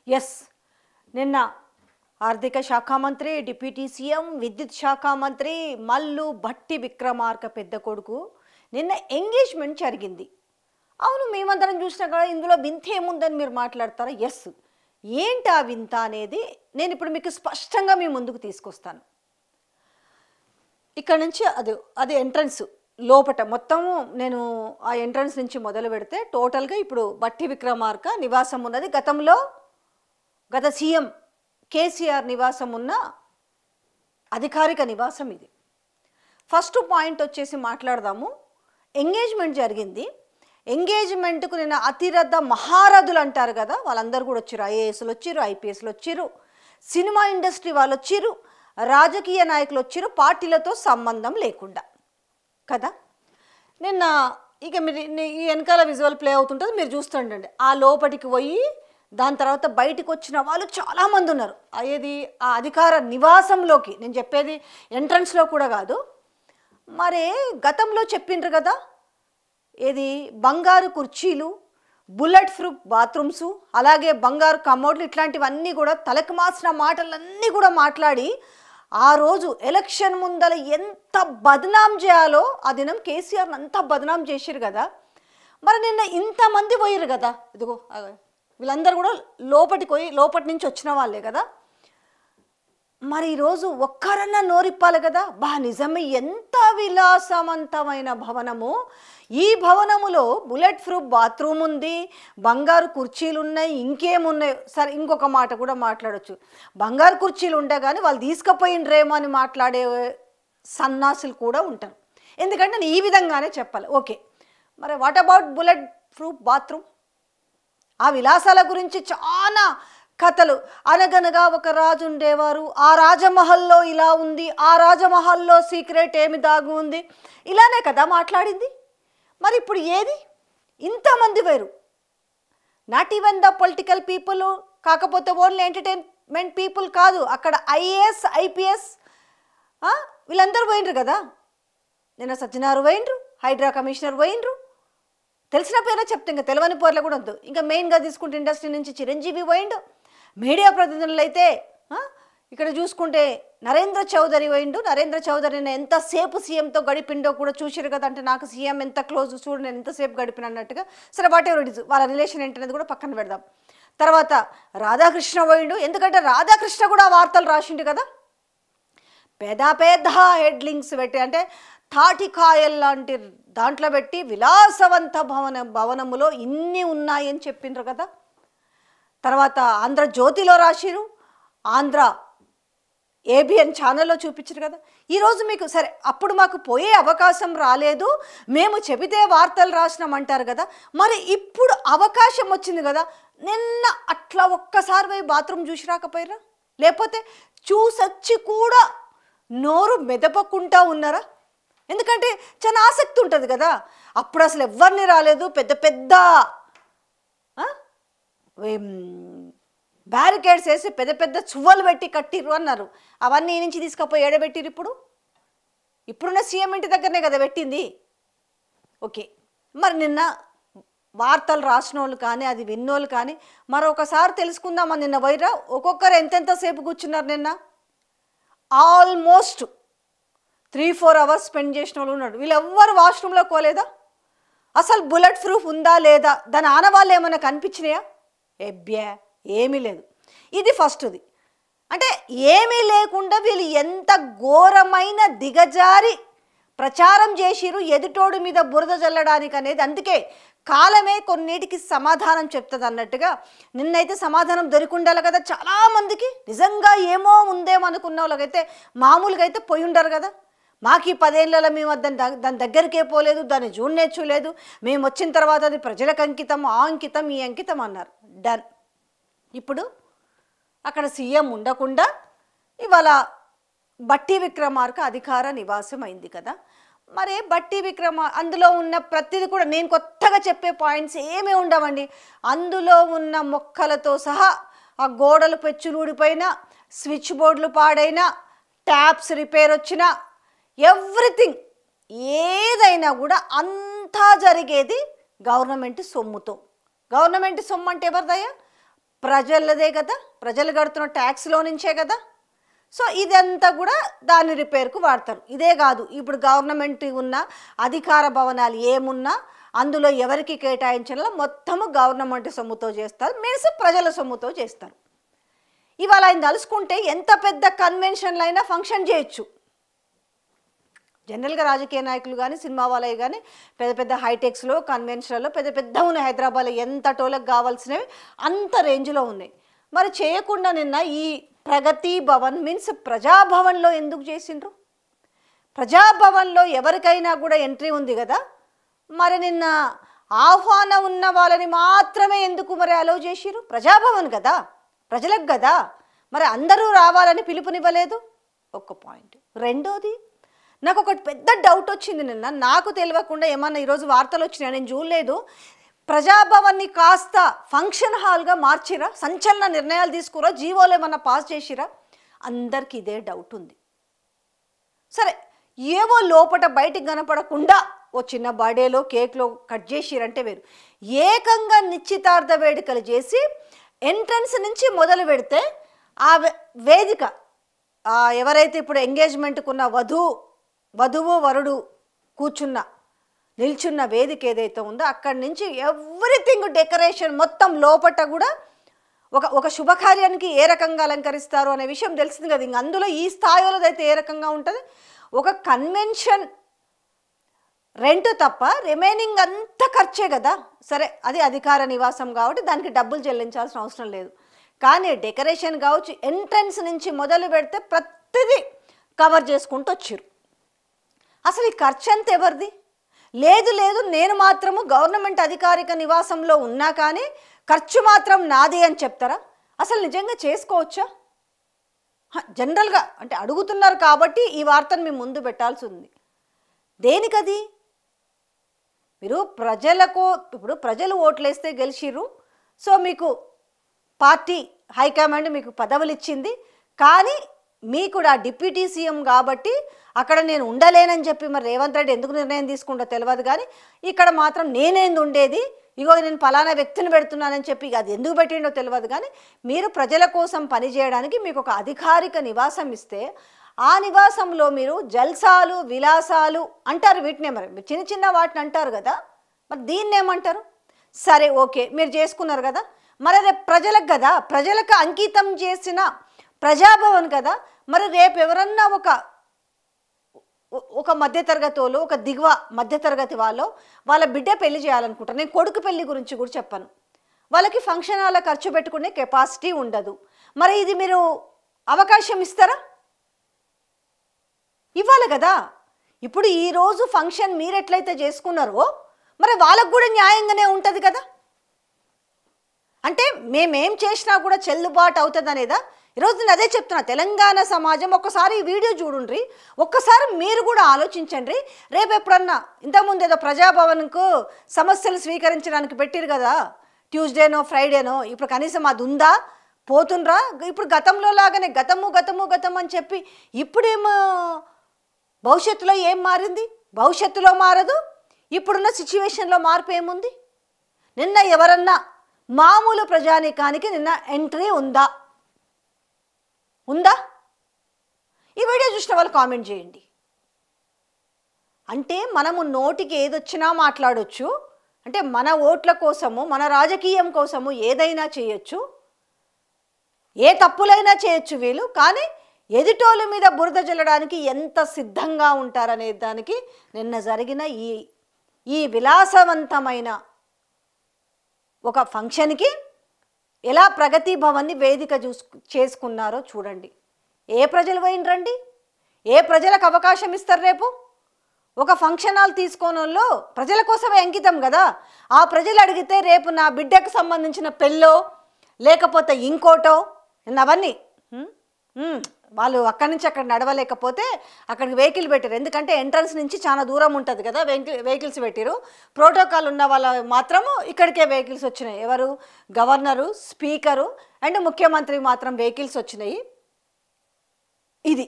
Yes, నిన్న ఆర్థిక శాఖ మంత్రి, డిప్యూటీ సీఎం, విద్యుత్ శాఖ మంత్రి మల్లు భట్టి విక్రమార్క పెద్ద కొడుకు నిన్న ఎంగేజ్మెంట్ జరిగింది. అవును, మేమందరం చూసినా కదా, ఇందులో వింత ఏముందని మీరు మాట్లాడతారా? ఎస్, ఏంటి ఆ వింత అనేది నేను ఇప్పుడు మీకు స్పష్టంగా మీ ముందుకు తీసుకొస్తాను. ఇక్కడ నుంచి అది ఎంట్రన్స్ లోపట మొత్తము నేను ఆ ఎంట్రన్స్ నుంచి మొదలు పెడితే టోటల్గా ఇప్పుడు భట్టి విక్రమార్క నివాసం ఉన్నది. గత సీఎం కేసీఆర్ నివాసం ఉన్న అధికారిక నివాసం ఇది. ఫస్ట్ పాయింట్ వచ్చేసి మాట్లాడదాము. ఎంగేజ్మెంట్ జరిగింది. ఎంగేజ్మెంట్కు నేను అతిరథ మహారథులు అంటారు కదా, వాళ్ళందరూ కూడా వచ్చారు. ఐఏఎస్లు వచ్చారు, ఐపీఎస్లు వచ్చారు, సినిమా ఇండస్ట్రీ వాళ్ళు వచ్చారు, రాజకీయ నాయకులు వచ్చారు, పార్టీలతో సంబంధం లేకుండా కదా. నిన్న ఇక మీరు ఈ వెనకాల విజువల్ ప్లే అవుతుంటుంది, మీరు చూస్తుండండి. ఆ లోపలికి పోయి దాని తర్వాత బయటకు వచ్చిన వాళ్ళు చాలామంది ఉన్నారు. అయ్యేది ఆ అధికార నివాసంలోకి, నేను చెప్పేది ఎంట్రన్స్లో కూడా కాదు. మరి గతంలో చెప్పిండ్రు కదా, ఏది బంగారు కుర్చీలు, బుల్లెట్ ప్రూఫ్ బాత్రూమ్స్, అలాగే బంగారు కమోడ్లు, ఇట్లాంటివన్నీ కూడా తలకు మాసిన మాటలన్నీ కూడా మాట్లాడి ఆ రోజు ఎలక్షన్ ముందల ఎంత బదనాం చేయాలో ఆ దినం కేసీఆర్ని అంతా బదనాం చేశారు కదా. మరి నిన్న ఇంతమంది పోయారు కదా, ఇదిగో వీళ్ళందరూ కూడా లోపటి నుంచి వచ్చిన వాళ్ళే కదా. మరి ఈరోజు ఒక్కరన్నా నోరిప్పాలి కదా, నిజమే ఎంత విలాసవంతమైన భవనము. ఈ భవనములో బుల్లెట్ ప్రూఫ్ బాత్రూమ్ ఉంది, బంగారు కుర్చీలు ఉన్నాయి, ఇంకేమున్నాయి. సరే, ఇంకొక మాట కూడా మాట్లాడచ్చు. బంగారు కుర్చీలు ఉంటే కానీ వాళ్ళు తీసుకుపోయిండ్రేమో అని మాట్లాడే సన్నాసులు కూడా ఉంటారు. ఎందుకంటే నేను ఈ విధంగానే చెప్పాలి. ఓకే, మరి what about bullet proof bathroom? ఆ విలాసాల గురించి చాలా కథలు. అనగనగా ఒక రాజు ఉండేవారు, ఆ రాజమహల్లో ఇలా ఉంది, ఆ రాజమహల్లో సీక్రెట్ ఏమి దాగి ఉంది, ఇలానే కదా మాట్లాడింది. మరి ఇప్పుడు ఏది? ఇంతమంది వేరు, not even the political people, కాకపోతే ఓన్లీ ఎంటర్టైన్మెంట్ పీపుల్ కాదు, అక్కడ ఐఏఎస్ ఐపీఎస్ వీళ్ళందరూ పోయినరు కదా. నిన్న సత్యనారాయణ పోయినరు, హైడ్రా కమిషనర్ పోయినరు. తెలిసిన పేరే చెప్తే ఇంకా తెలియని పేర్లు కూడా వద్దు. ఇంకా మెయిన్గా తీసుకుంటే ఇండస్ట్రీ నుంచి చిరంజీవి పోయిండు, మీడియా ప్రతినిధులు అయితే ఇక్కడ చూసుకుంటే నరేంద్ర చౌదరి పోయిండు. నరేంద్ర చౌదరిని ఎంతసేపు సీఎంతో గడిపిండో కూడా చూసారు కదా. అంటే నాకు సీఎం ఎంత క్లోజ్ చూడు, నేను ఎంతసేపు గడిపిన అన్నట్టుగా. సరే, వాట్ ఎవర్ ఇట్ ఇస్, వాళ్ళ రిలేషన్ ఏంటనేది కూడా పక్కన పెడదాం. తర్వాత రాధాకృష్ణ పోయిండు, ఎందుకంటే రాధాకృష్ణ కూడా వార్తలు రాసిండు కదా. పెద్ద హెడ్లింగ్స్ పెట్టి, అంటే తాటికాయల్ లాంటి దాంట్లో పెట్టి విలాసవంత భవనములో ఇన్ని ఉన్నాయని చెప్పిండ్రు కదా. తర్వాత ఆంధ్రజ్యోతిలో రాసిరు, ఆంధ్ర ఏబిఎన్ ఛానల్లో చూపించారు కదా. ఈరోజు మీకు సరే, అప్పుడు మాకు పోయే అవకాశం రాలేదు, మేము చెబితే వార్తలు రాసినామంటారు కదా. మరి ఇప్పుడు అవకాశం వచ్చింది కదా, నిన్న అట్లా ఒక్కసారి పోయి బాత్రూమ్ చూసి రాకపోయారా? లేకపోతే చూసొచ్చి కూడా నోరు మెదపకుండా ఉన్నారా? ఎందుకంటే చాలా ఆసక్తి ఉంటుంది కదా. అప్పుడు అసలు ఎవరిని రాలేదు, పెద్ద బ్యారికేడ్స్ వేసి పెద్ద చువ్వలు పెట్టి కట్టిర్రు అన్నారు. అవన్నీ నుంచి తీసుకపోయి ఏడబెట్టిరు. ఇప్పుడున్న సీఎం ఇంటి దగ్గరనే కదా పెట్టింది. ఓకే, మరి నిన్న వార్తలు రాసిన వాళ్ళు కానీ అది విన్నోళ్ళు కానీ మరొకసారి తెలుసుకుందామా. నిన్న వైరా ఒక్కొక్కరు ఎంతెంతసేపు కూర్చున్నారు. నిన్న ఆల్మోస్ట్ 3-4 అవర్స్ స్పెండ్ చేసిన వాళ్ళు ఉన్నాడు. వీళ్ళెవ్వరు వాష్రూమ్లో పోలేదా? అసలు బుల్లెట్ ప్రూఫ్ ఉందా లేదా, దాని ఆనవాళ్ళు ఏమైనా కనిపించినాయా? ఏమీ లేదు. ఇది ఫస్ట్ది. అంటే ఏమీ లేకుండా వీళ్ళు ఎంత ఘోరమైన దిగజారి ప్రచారం చేసిరు ఎదుటోడు మీద బురద చల్లడానికి అనేది. అందుకే కాలమే కొన్నిటికి సమాధానం చెప్తుంది అన్నట్టుగా నిన్నైతే సమాధానం దొరికిండాలి కదా చాలామందికి. నిజంగా ఏమో ఉందేమో అనుకున్న వాళ్ళకైతే మామూలుగా అయితే పోయి ఉండరు కదా. మాకు ఈ 10 ఏళ్ళలో మేము దాని దగ్గరికే పోలేదు, దాన్ని చూడలేదు, మేము వచ్చిన తర్వాత అది ప్రజలకు అంకితం, ఆ అంకితం, ఈ అంకితం అన్నారు. డన్. ఇప్పుడు అక్కడ సీఎం ఉండకుండా ఇవాళ భట్టి విక్రమార్క అధికార నివాసం అయింది కదా. మరి భట్టి అందులో ఉన్న ప్రతిదీ కూడా నేను కొత్తగా చెప్పే పాయింట్స్ ఏమీ ఉండవండి. అందులో ఉన్న మొక్కలతో సహా ఆ గోడలు పెచ్చులు ఊడిపోయినా, స్విచ్ బోర్డులు పాడైనా, ట్యాప్స్ రిపేర్ వచ్చినా, ఎవ్రీథింగ్ ఏదైనా కూడా అంతా జరిగేది గవర్నమెంట్ సొమ్ముతో. గవర్నమెంట్ సొమ్ము అంటే ఎవరిదయ్యా? ప్రజలదే కదా, ప్రజలు కడుతున్న ట్యాక్స్లో నుంచే కదా. సో ఇదంతా కూడా దాని రిపేర్కు వాడతారు. ఇదే కాదు, ఇప్పుడు గవర్నమెంట్ ఉన్న అధికార భవనాలు ఏమున్నా అందులో ఎవరికి కేటాయించాలో మొత్తము గవర్నమెంట్ సొమ్ముతో చేస్తారు, మీన్స్ ప్రజల సొమ్ముతో చేస్తారు. ఇవాళ ఆయన తలుసుకుంటే ఎంత పెద్ద కన్వెన్షన్లు అయినా ఫంక్షన్ చేయొచ్చు. జనరల్గా రాజకీయ నాయకులు కానీ సినిమా వాళ్ళవి కానీ పెద్ద పెద్ద హైటెక్స్లో కన్వెన్షన్లో పెద్ద పెద్ద ఉన్నాయి. హైదరాబాద్లో ఎంత టోలకు కావాల్సినవి అంత రేంజ్లో ఉన్నాయి. మరి చేయకుండా నిన్న ఈ ప్రగతి భవన్ మీన్స్ ప్రజాభవన్లో ఎందుకు చేసిండ్రు? ప్రజాభవన్లో ఎవరికైనా కూడా ఎంట్రీ ఉంది కదా, మరి నిన్న ఆహ్వానం ఉన్న వాళ్ళని మాత్రమే ఎందుకు మరి అలౌ చేసిరు? ప్రజాభవన్ కదా, ప్రజలకు కదా, మరి అందరూ రావాలని పిలుపునివ్వలేదు. ఒక్క పాయింట్. రెండోది, నాకు ఒకటి పెద్ద డౌట్ వచ్చింది నిన్న, నాకు తెలియకుండా ఏమన్నా ఈరోజు వార్తలు వచ్చినాయి, నేను చూడలేదు. ప్రజాభవన్ని కాస్త ఫంక్షన్ హాల్గా మార్చిరా, సంచలన నిర్ణయాలు తీసుకురా, జీవోలు ఏమన్నా పాస్ చేసిరా? అందరికీ ఇదే డౌట్ ఉంది. సరే, ఏవో లోపల బయటికి కనపడకుండా ఓ చిన్న బర్త్డేలో కేక్లో కట్ చేసిరంటే వేరు. ఏకంగా నిశ్చితార్థ వేడుకలు చేసి ఎంట్రన్స్ నుంచి మొదలు పెడితే ఆ వేదిక ఎవరైతే ఇప్పుడు ఎంగేజ్మెంట్కున్న వధువు వరుడు నిల్చున్న వేదిక ఏదైతే ఉందో అక్కడి నుంచి ఎవ్రీథింగ్ డెకరేషన్ మొత్తం లోపట కూడా ఒక శుభకార్యానికి ఏ రకంగా అలంకరిస్తారు అనే విషయం తెలిసింది కదా. ఇంక అందులో ఈ స్థాయిలో అయితే ఏ రకంగా ఉంటుంది? ఒక కన్వెన్షన్ రెంట్ తప్ప రిమైనింగ్ అంతా ఖర్చే కదా. సరే, అది అధికార నివాసం కాబట్టి దానికి డబ్బులు చెల్లించాల్సిన అవసరం లేదు. కానీ డెకరేషన్ కావచ్చు, ఎంట్రన్స్ నుంచి మొదలు పెడితే ప్రతిదీ కవర్ చేసుకుంటూ వచ్చారు. అసలు ఈ ఖర్చు అంత ఎవరిది? లేదు, నేను మాత్రము గవర్నమెంట్ అధికారిక నివాసంలో ఉన్నా కానీ ఖర్చు మాత్రం నాది అని చెప్తారా? అసలు నిజంగా చేసుకోవచ్చా? జనరల్గా అంటే అడుగుతున్నారు కాబట్టి ఈ వార్తను మేము ముందు పెట్టాల్సి ఉంది. దేనికది? మీరు ఇప్పుడు ప్రజలు ఓట్లేస్తే గెలిచిర్రు, సో మీకు పార్టీ హైకమాండ్ మీకు పదవులు ఇచ్చింది. కానీ మీ కూడా డిప్యూటీ సీఎం కాబట్టి అక్కడ నేను ఉండలేనని చెప్పి మరి రేవంత్ రెడ్డి ఎందుకు నిర్ణయం తీసుకుంటో తెలియదు. కానీ ఇక్కడ మాత్రం నేనేంది ఉండేది, ఇగో నేను ఫలానా వ్యక్తిని పెడుతున్నానని చెప్పి అది ఎందుకు పెట్టిండో తెలియదు. కానీ మీరు ప్రజల కోసం పనిచేయడానికి మీకు ఒక అధికారిక నివాసం ఇస్తే ఆ నివాసంలో మీరు జల్సాలు విలాసాలు అంటారు, వీటినే మరి చిన్న చిన్న వాటిని అంటారు కదా, మరి దీన్ని ఏమంటారు? సరే, ఓకే, మీరు చేసుకున్నారు కదా, మరి రేపు ప్రజలకు కదా, ప్రజలకు అంకితం చేసిన ప్రజాభవన్ కదా, మరి రేపు ఎవరన్నా ఒక మధ్యతరగతి వాళ్ళు, ఒక దిగువ మధ్యతరగతి వాళ్ళ బిడ్డ పెళ్లి చేయాలనుకుంటారు. నేను కొడుకు పెళ్లి గురించి కూడా చెప్పాను. వాళ్ళకి ఫంక్షన్ హాల్లో ఖర్చు పెట్టుకునే కెపాసిటీ ఉండదు. మరి ఇది మీరు అవకాశం ఇస్తారా? ఇవ్వాలి కదా. ఇప్పుడు ఈరోజు ఫంక్షన్ మీరు ఎట్లయితే చేసుకున్నారో మరి వాళ్ళకు కూడా న్యాయంగానే ఉంటుంది కదా. అంటే మేమేం చేసినా కూడా చెల్లుబాటు అవుతుంది అనేదా? ఈరోజు నేను అదే చెప్తున్నా, తెలంగాణ సమాజం ఒక్కసారి ఈ వీడియో చూడండి, ఒక్కసారి మీరు కూడా ఆలోచించండి. రేపు ఎప్పుడన్నా ఇంతకుముందు ఏదో ప్రజాభవన్కు సమస్యలు స్వీకరించడానికి పెట్టిరు కదా, ట్యూస్డేనో ఫ్రైడేనో, ఇప్పుడు కనీసం అది ఉందా? పోతుండ్రా? ఇప్పుడు గతంలో లాగానే గతం అని చెప్పి ఇప్పుడేమో భవిష్యత్తులో ఏం మారింది? భవిష్యత్తులో మారదు, ఇప్పుడున్న సిచ్యువేషన్లో మార్పు ఏముంది? నిన్న ఎవరన్నా మామూలు ప్రజానీకానికి నిన్న ఎంట్రీ ఉందా? ఈ వీడియో చూసిన వాళ్ళు కామెంట్ చేయండి. అంటే మనము నోటికి ఏదొచ్చినా మాట్లాడొచ్చు, అంటే మన ఓట్ల కోసము మన రాజకీయం కోసము ఏదైనా చేయొచ్చు, ఏ తప్పులైనా చేయొచ్చు వీళ్ళు. కానీ ఎదుటోళ్ళ మీద బురద జల్లడానికి ఎంత సిద్ధంగా ఉంటారనే దానికి నిన్న జరిగిన ఈ విలాసవంతమైన ఒక ఫంక్షన్కి ఎలా ప్రగతి భవన్ని వేదిక చేసుకున్నారో చూడండి. ఏ ప్రజలు పోయినరండి? ఏ ప్రజలకు అవకాశం ఇస్తారు? రేపు ఒక ఫంక్షన్ హాల్ తీసుకోని వాళ్ళు ప్రజల కోసమే అంకితం కదా. ఆ ప్రజలు అడిగితే రేపు నా బిడ్డకు సంబంధించిన పెళ్ళో లేకపోతే ఇంకోటో అవన్నీ వాళ్ళు అక్కడి నుంచి అక్కడ నడవలేకపోతే అక్కడికి వెహికల్ పెట్టారు. ఎందుకంటే ఎంట్రన్స్ నుంచి చాలా దూరం ఉంటుంది కదా, వెహికల్స్ పెట్టారు. ప్రోటోకాల్ ఉన్న వాళ్ళ మాత్రము ఇక్కడికే వెహికల్స్ వచ్చినాయి. ఎవరు? గవర్నరు, స్పీకరు అండ్ ముఖ్యమంత్రి మాత్రం వెహికల్స్ వచ్చినాయి. ఇది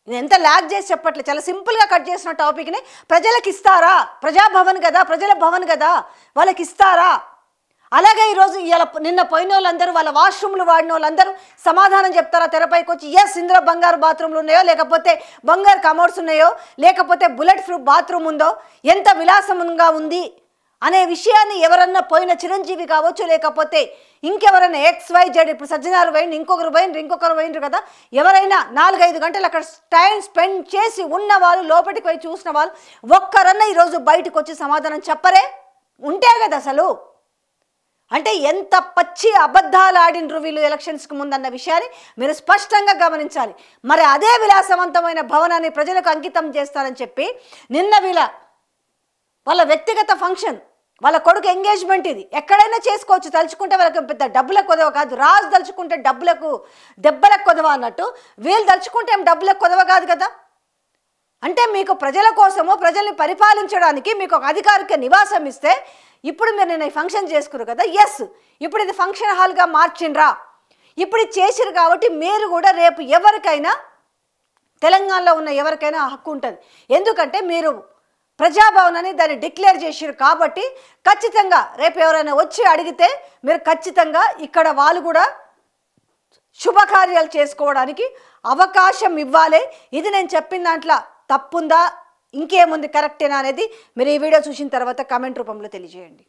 ఎంత ల్యాగ్ చేసి చెప్పట్లేదు, చాలా సింపుల్గా కట్ చేసిన టాపిక్ని ప్రజలకు ఇస్తారా? ప్రజాభవన్ కదా, ప్రజల భవన్ కదా, వాళ్ళకి ఇస్తారా? అలాగే ఈరోజు నిన్న పోయిన వాళ్ళందరూ వాళ్ళ వాష్రూమ్లు వాడిన వాళ్ళందరూ సమాధానం చెప్తారా తెరపైకి వచ్చి? ఎస్, ఇందులో బంగారు బాత్రూమ్లు ఉన్నాయో, లేకపోతే బంగారు కమోడ్స్ ఉన్నాయో, లేకపోతే బుల్లెట్ ప్రూఫ్ బాత్రూమ్ ఉందో, ఎంత విలాసంగా ఉంది అనే విషయాన్ని ఎవరన్నా పోయిన చిరంజీవి కావచ్చు, లేకపోతే ఇంకెవరైనా XYZ, ఇప్పుడు సజ్జనారు పోయింది, ఇంకొకరు పోయినరు కదా, ఎవరైనా 4-5 గంటలు అక్కడ టైం స్పెండ్ చేసి ఉన్న వాళ్ళు, లోపలికి పోయి చూసిన వాళ్ళు ఒక్కరన్నా ఈరోజు బయటకు వచ్చి సమాధానం చెప్పరే? ఉంటే కదా అసలు. అంటే ఎంత పచ్చి అబద్ధాలు ఆడినరు వీళ్ళు ఎలక్షన్స్కి ముందన్న విషయాన్ని మీరు స్పష్టంగా గమనించాలి. మరి అదే విలాసవంతమైన భవనాన్ని ప్రజలకు అంకితం చేస్తారని చెప్పి నిన్న వాళ్ళ వ్యక్తిగత ఫంక్షన్, వాళ్ళ కొడుకు ఎంగేజ్మెంట్, ఇది ఎక్కడైనా చేసుకోవచ్చు, తలుచుకుంటే వాళ్ళకి పెద్ద డబ్బులకు కొదవ కాదు. రాజు తలుచుకుంటే దెబ్బలకు కొదవ అన్నట్టు వీళ్ళు తలుచుకుంటే ఏం డబ్బులకు కొదవ కాదు కదా. అంటే మీకు ప్రజల కోసము, ప్రజల్ని పరిపాలించడానికి మీకు ఒక అధికారిక నివాసం ఇస్తే, ఇప్పుడు మీరు నేను ఫంక్షన్ చేసుకురు కదా, ఎస్ ఇప్పుడు ఇది ఫంక్షన్ హాల్గా మార్చిండ్రా, ఇప్పుడు ఇది చేసిరు కాబట్టి మీరు కూడా రేపు ఎవరికైనా, తెలంగాణలో ఉన్న ఎవరికైనా హక్కు ఉంటుంది. ఎందుకంటే మీరు ప్రజాభవనాన్ని దాన్ని డిక్లేర్ చేసిరు కాబట్టి ఖచ్చితంగా రేపు ఎవరైనా వచ్చి అడిగితే మీరు ఖచ్చితంగా ఇక్కడ వాళ్ళు కూడా శుభకార్యాలు చేసుకోవడానికి అవకాశం ఇవ్వాలి. ఇది నేను చెప్పిన దాంట్లో తప్పుందా, ఇంకేముంది, కరెక్టేనా అనేది మీరు ఈ వీడియో చూసిన తర్వాత కామెంట్ రూపంలో తెలియజేయండి.